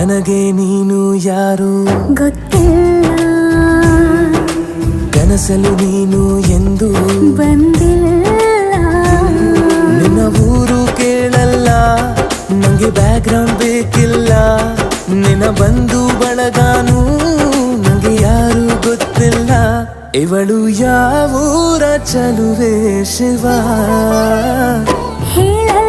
ನನಗೆ ನೀನು ಯಾರು ಗೊತ್ತಿಲ್ಲ, ಕನಸಲು ನೀನು ಎಂದು ಬಂದಿಲ್ಲ. ನಿನ್ನ ಊರು ಕೇಳಲ್ಲ, ನಂಗೆ ಬ್ಯಾಕ್ಗ್ರೌಂಡ್ ಬೇಕಿಲ್ಲ. ನಿನ್ನ ಬಂಧು ಬಳಗಾನು ನಂಗೆ ಯಾರು ಗೊತ್ತಿಲ್ಲ. ಇವಳು ಯಾವೂರ ಚಲುವೆ ಶಿವ ಹೇಳಲ್ಲ